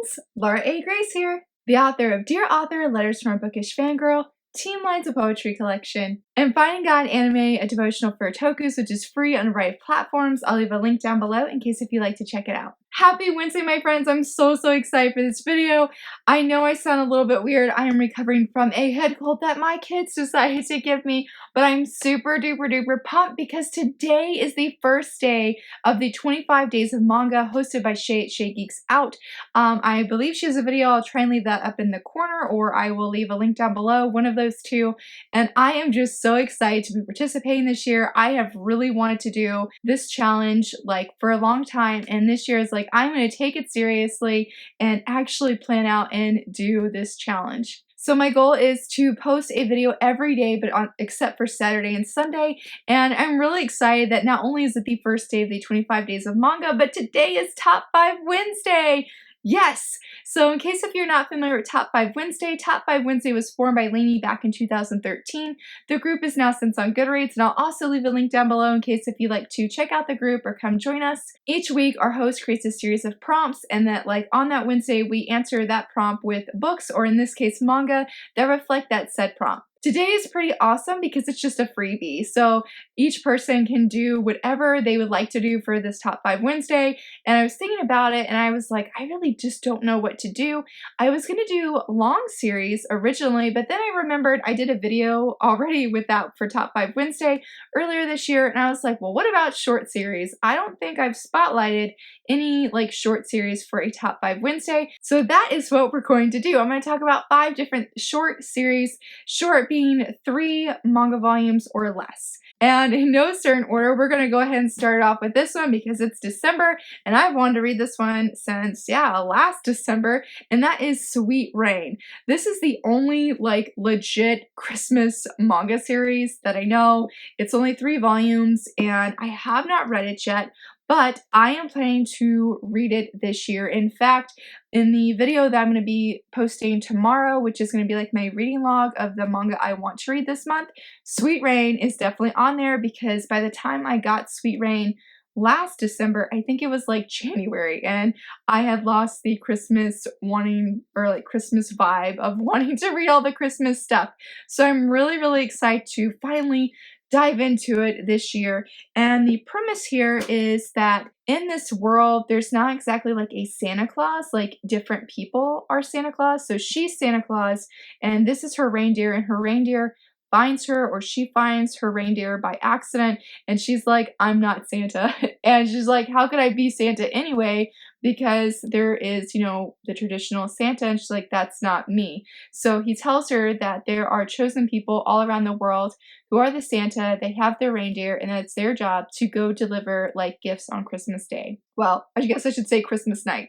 friends! Laura A. Grace here, the author of Dear Author, Letters from a Bookish Fangirl, Team Lines of Poetry Collection, and Finding God Anime, a devotional for otakus, which is free on a variety of platforms. I'll leave a link down below in case if you'd like to check it out. Happy Wednesday, my friends! I'm so excited for this video. I know I sound a little bit weird. I am recovering from a head cold that my kids decided to give me, but I'm super duper pumped because today is the first day of the 25 days of manga hosted by Shay at Shay Geeks Out. I believe she has a video. I'll try and leave that up in the corner, or I will leave a link down below, one of those two. And I am just so excited to be participating this year. I have really wanted to do this challenge like for a long time, and this year is like I'm going to take it seriously and actually plan out and do this challenge. So my goal is to post a video every day, but except for Saturday and Sunday. And I'm really excited that not only is it the first day of the 25 days of manga, but today is Top 5 Wednesday. Yes! So in case if you're not familiar with Top 5 Wednesday, Top 5 Wednesday was formed by Lainey back in 2013. The group is now since on Goodreads, and I'll also leave a link down below in case if you'd like to check out the group or come join us. Each week, our host creates a series of prompts, and that like on that Wednesday, we answer that prompt with books, or in this case, manga, that reflect that said prompt. Today is pretty awesome because it's just a freebie, so each person can do whatever they would like to do for this Top 5 Wednesday, and I was thinking about it and I was like, I really just don't know what to do. I was going to do long series originally, but then I remembered I did a video already with that for Top 5 Wednesday earlier this year, and I was like, well, what about short series? I don't think I've spotlighted any like short series for a Top 5 Wednesday, so that is what we're going to do. I'm going to talk about 5 different short series, short being 3 manga volumes or less. And in no certain order, we're going to go ahead and start off with this one because it's December and I've wanted to read this one since, last December, and that is Sweet Rain. This is the only like legit Christmas manga series that I know. It's only 3 volumes and I have not read it yet, but I am planning to read it this year. In fact, in the video that I'm going to be posting tomorrow, which is going to be like my reading log of the manga I want to read this month, Sweet Rain is definitely on there because by the time I got Sweet Rain last December, I think it was like January, and I had lost the Christmas wanting, or like Christmas vibe of wanting to read all the Christmas stuff. So I'm really excited to finally dive into it this year. And the premise here is that in this world, there's not exactly like a Santa Claus, like different people are Santa Claus. So she's Santa Claus, and this is her reindeer, and her reindeer finds her, or she finds her reindeer by accident, and she's like, I'm not Santa. And she's like, how could I be Santa anyway? Because there is, you know, the traditional Santa, and she's like, that's not me. So he tells her that there are chosen people all around the world who are the Santa, they have their reindeer, and it's their job to go deliver like gifts on Christmas Day. Well, I guess I should say Christmas night.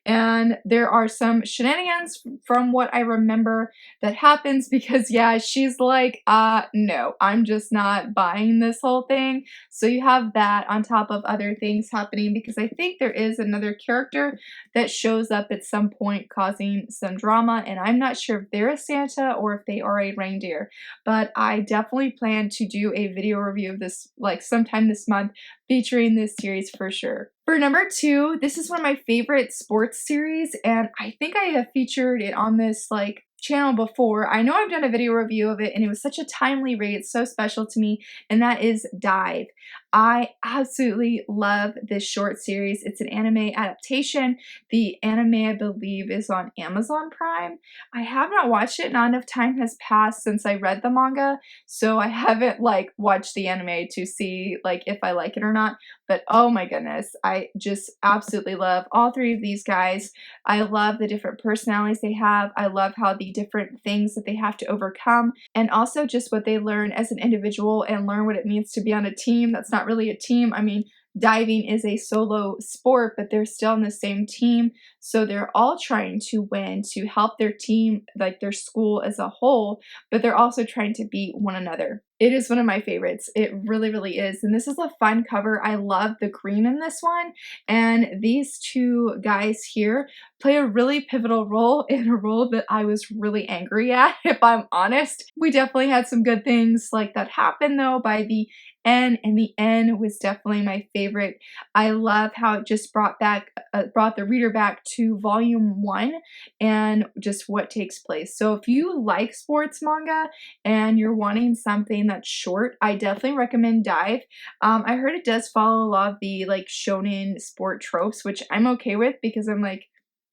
And there are some shenanigans from what I remember that happens because she's like, no, I'm just not buying this whole thing. So you have that on top of other things happening because I think there is another character that shows up at some point causing some drama, and I'm not sure if they're a Santa or if they are a reindeer, but I definitely plan to do a video review of this like sometime this month featuring this series for sure. For number 2, this is one of my favorite sports series, and I think I have featured it on this like channel before. I know I've done a video review of it and it was such a timely read, it's so special to me, and that is Dive. I absolutely love this short series. It's an anime adaptation. The anime, I believe, is on Amazon Prime. I have not watched it. Not enough time has passed since I read the manga, so I haven't like watched the anime to see like if I like it or not. But oh my goodness, I just absolutely love all 3 of these guys. I love the different personalities they have. I love how the different things that they have to overcome, and also just what they learn as an individual and learn what it means to be on a team that's not really a team. I mean, diving is a solo sport, but they're still in the same team. So they're all trying to win to help their team, like their school as a whole, but they're also trying to beat one another. It is one of my favorites. It really, really is. And this is a fun cover. I love the green in this one. And these two guys here play a really pivotal role in a role that I was really angry at, if I'm honest. We definitely had some good things like that happen though by the end, and the end was definitely my favorite. I love how it just brought the reader back to volume 1 and just what takes place. So if you like sports manga and you're wanting something that's short, I definitely recommend Dive. I heard it does follow a lot of the like shonen sport tropes, which I'm okay with because I'm like,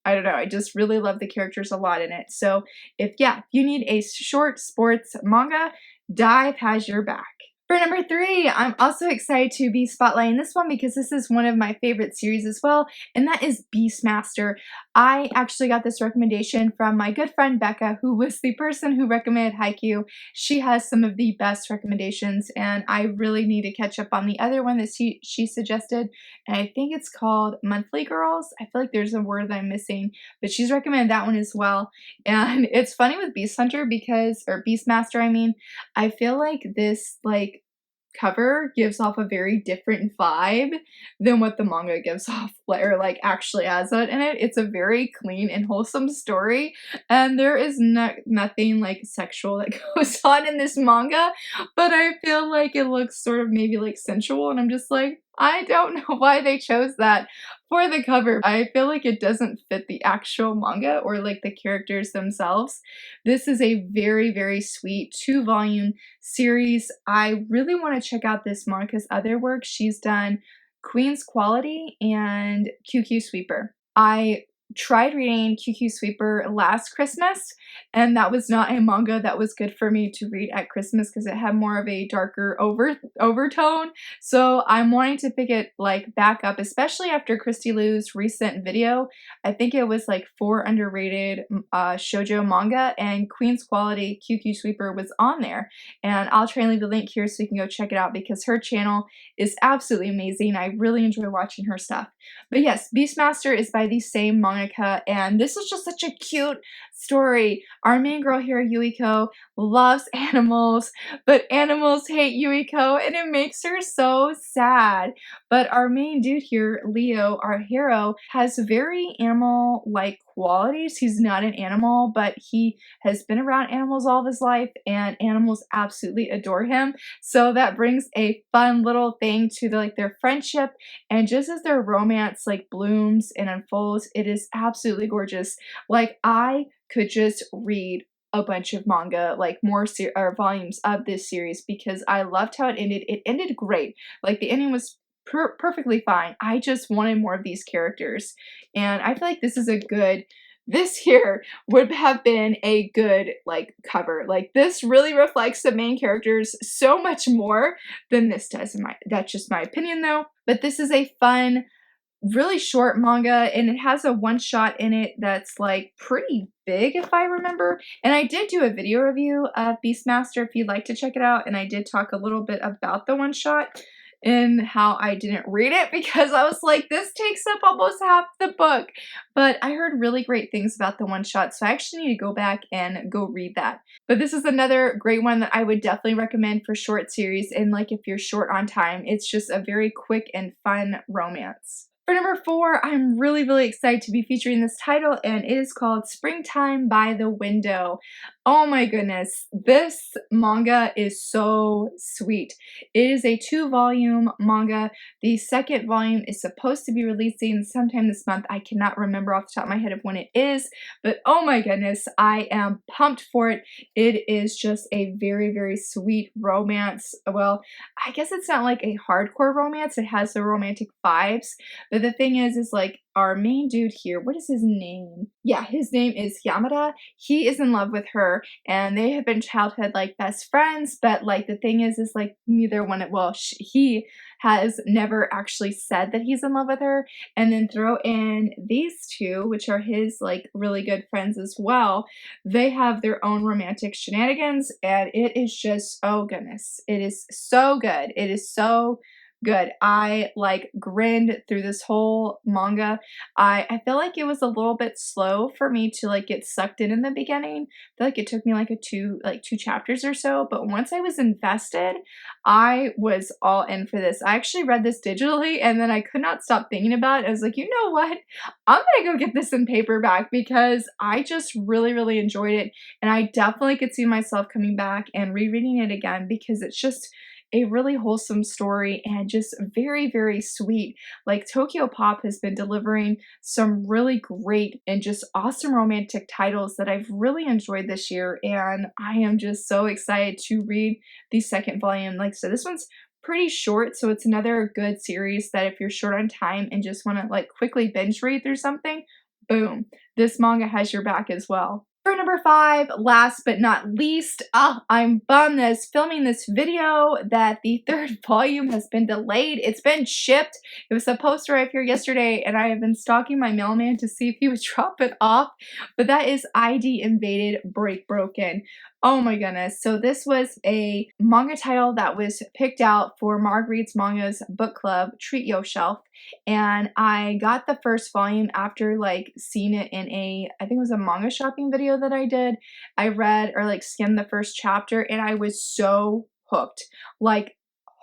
I don't know, I just really love the characters a lot in it. So if you need a short sports manga, Dive has your back. For number 3, I'm also excited to be spotlighting this one because this is one of my favorite series as well, and that is Beastmaster. I actually got this recommendation from my good friend Becca, who was the person who recommended Haikyuu. She has some of the best recommendations, and I really need to catch up on the other one that she suggested, and I think it's called Monthly Girls. I feel like there's a word that I'm missing, but she's recommended that one as well. And it's funny with Beastmaster, I mean, I feel like this cover gives off a very different vibe than what the manga gives off, or like actually has it in it. It's a very clean and wholesome story, and there is nothing like sexual that goes on in this manga, but I feel like it looks sort of maybe like sensual, and I'm just like, I don't know why they chose that for the cover. I feel like it doesn't fit the actual manga or like the characters themselves. This is a very, very sweet 2-volume series. I really want to check out this manga's other work. She's done Queen's Quality and QQ Sweeper. I tried reading QQ Sweeper last Christmas, and that was not a manga that was good for me to read at Christmas because it had more of a darker overtone. So I'm wanting to pick it like back up, especially after Christy Liu's recent video. I think it was like 4 underrated shoujo manga, and Queen's Quality QQ Sweeper was on there. And I'll try and leave a link here so you can go check it out because her channel is absolutely amazing. I really enjoy watching her stuff. But yes, Beastmaster is by the same mangaka, and this is just such a cute story. Our main girl here, Yuiko, loves animals, but animals hate Yuiko, and it makes her so sad. But our main dude here, Leo, our hero, has very animal-like qualities. He's not an animal, but he has been around animals all of his life, and animals absolutely adore him. So that brings a fun little thing to their friendship, and just as their romance like blooms and unfolds, it is absolutely gorgeous. Like, I could just read a bunch of manga, like more volumes of this series, because I loved how it ended. It ended great. Like, the ending was perfectly fine. I just wanted more of these characters, and I feel like this here would have been a good like cover. Like, this really reflects the main characters so much more than this does. That's just my opinion though. But this is a fun, really short manga, and it has a one-shot in it that's like pretty big if I remember. And I did do a video review of Beastmaster if you'd like to check it out, and I did talk a little bit about the one-shot and how I didn't read it because I was like, this takes up almost half the book. But I heard really great things about the one-shot, so I actually need to go back and go read that. But this is another great one that I would definitely recommend for short series, and like if you're short on time, it's just a very quick and fun romance. For number 4, I'm really, really excited to be featuring this title, and it is called Springtime by the Window. Oh my goodness, this manga is so sweet. It is a 2-volume manga. The second volume is supposed to be releasing sometime this month. I cannot remember off the top of my head of when it is, but oh my goodness, I am pumped for it. It is just a very, very sweet romance. Well, I guess it's not like a hardcore romance. It has the romantic vibes, but the thing is like our main dude here, what is his name? Yeah, his name is Yamada. He is in love with her, and they have been childhood like best friends, but like the thing is like neither one, he has never actually said that he's in love with her. And then throw in these two, which are his like really good friends as well. They have their own romantic shenanigans, and it is just, oh goodness, it is so good. It is so good. I like grinned through this whole manga. I feel like it was a little bit slow for me to like get sucked in the beginning. I feel like it took me like two chapters or so, but once I was invested, I was all in for this. I actually read this digitally and then I could not stop thinking about it. I was like, you know what? I'm gonna go get this in paperback because I just really enjoyed it, and I definitely could see myself coming back and rereading it again because it's just a really wholesome story and just very sweet. Like Tokyo Pop has been delivering some really great and just awesome romantic titles that I've really enjoyed this year, and I am just so excited to read the second volume. Like, so this one's pretty short, so it's another good series that if you're short on time and just want to like quickly binge read through something, boom, this manga has your back as well. For number 5, last but not least, I'm bummed that it's filming this video that the third volume has been delayed. It's been shipped. It was supposed to arrive here yesterday, and I have been stalking my mailman to see if he would drop it off, but that is ID Invaded Break Broken. Oh my goodness. So this was a manga title that was picked out for Marg Reads Manga's book club, Treat Yourself. And I got the first volume after like seeing it in I think it was a manga shopping video that I did. I read or like skimmed the first chapter and I was so hooked, like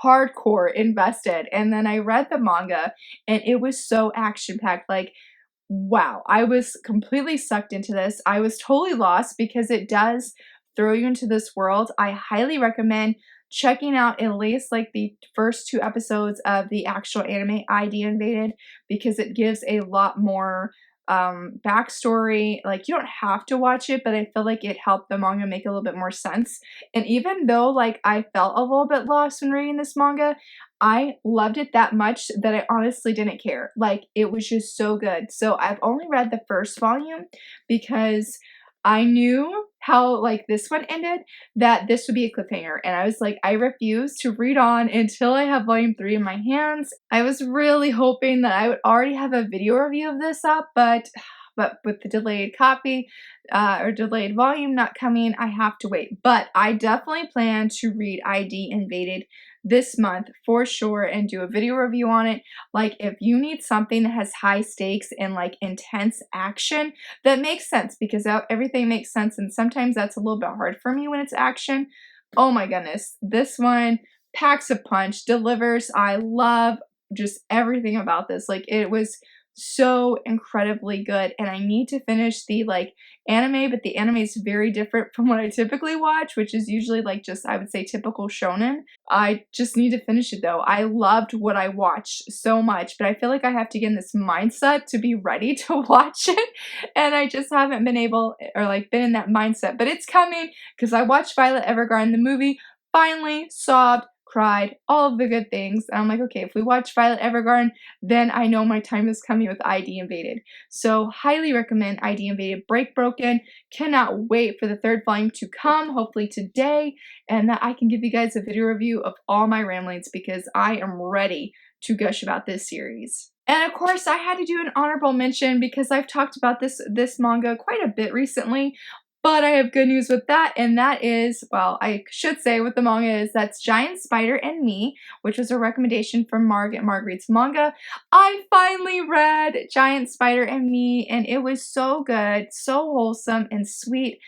hardcore invested. And then I read the manga and it was so action packed. Like, wow, I was completely sucked into this. I was totally lost because it does throw you into this world. I highly recommend checking out at least like the first 2 episodes of the actual anime ID Invaded because it gives a lot more backstory. Like, you don't have to watch it, but I feel like it helped the manga make a little bit more sense. And even though like I felt a little bit lost when reading this manga, I loved it that much that I honestly didn't care. Like, it was just so good. So I've only read the first volume because I knew how like this one ended, that this would be a cliffhanger, and I was like, I refuse to read on until I have volume 3 in my hands. I was really hoping that I would already have a video review of this up, but with the delayed copy or delayed volume not coming, I have to wait. But I definitely plan to read ID Invaded this month for sure and do a video review on it. Like, if you need something that has high stakes and like intense action that makes sense, because everything makes sense and sometimes that's a little bit hard for me when it's action. Oh my goodness, this one packs a punch, delivers. I love just everything about this. Like, it was so incredibly good, and I need to finish the like anime, but the anime is very different from what I typically watch, which is usually like just, I would say, typical shonen. I just need to finish it though. I loved what I watched so much, but I feel like I have to get in this mindset to be ready to watch it, and I just haven't been able or like been in that mindset, but it's coming because I watched Violet Evergarden the movie, finally sobbed, cried, all of the good things. And I'm like, okay, if we watch Violet Evergarden, then I know my time is coming with ID Invaded. So highly recommend ID Invaded Break Broken. Cannot wait for the third volume to come, hopefully today, and that I can give you guys a video review of all my ramblings because I am ready to gush about this series. And of course, I had to do an honorable mention because I've talked about this manga quite a bit recently. But I have good news with that, and that is, well, I should say what the manga is, that's Giant Spider and Me, which was a recommendation from Marg at Marg Reads Manga. I finally read Giant Spider and Me, and it was so good, so wholesome and sweet.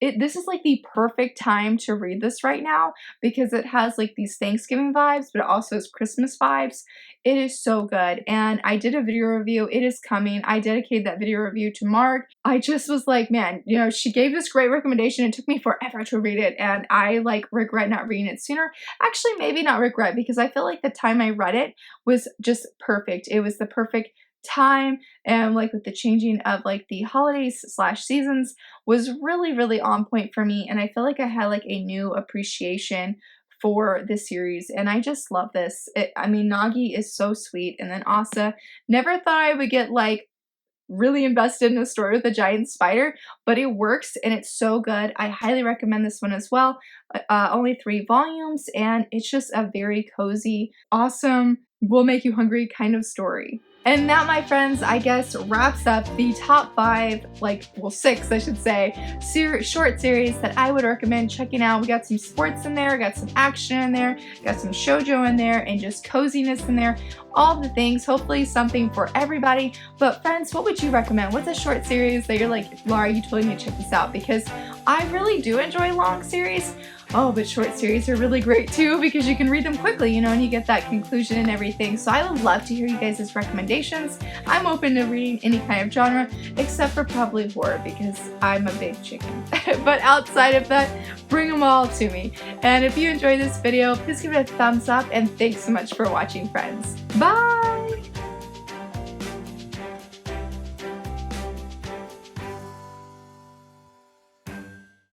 This is like the perfect time to read this right now because it has like these Thanksgiving vibes, but it also has Christmas vibes. It is so good, and I did a video review. It is coming. I dedicated that video review to Marg. I just was like, man, you know, she gave this great recommendation. It took me forever to read it, and I like regret not reading it sooner. Actually, maybe not regret, because I feel like the time I read it was just perfect. It was the perfect time, and like with the changing of like the holidays / seasons was really on point for me, and I feel like I had like a new appreciation for this series, and I just love this. I mean, Nagi is so sweet, and then Asa, never thought I would get like really invested in a story with a giant spider, but it works and it's so good. I highly recommend this one as well. Only 3 volumes, and it's just a very cozy, awesome, will make you hungry kind of story. And that, my friends, I guess wraps up the top 5, well 6 I should say, short series that I would recommend checking out. We got some sports in there, got some action in there, got some shoujo in there, and just coziness in there. All the things, hopefully something for everybody. But friends, what would you recommend? What's a short series that you're like, Laura, you totally need to check this out? Because I really do enjoy long series. Oh, but short series are really great too because you can read them quickly, you know, and you get that conclusion and everything. So I would love to hear you guys' recommendations. I'm open to reading any kind of genre except for probably horror because I'm a big chicken. But outside of that, bring them all to me. And if you enjoyed this video, please give it a thumbs up and thanks so much for watching, friends. Bye!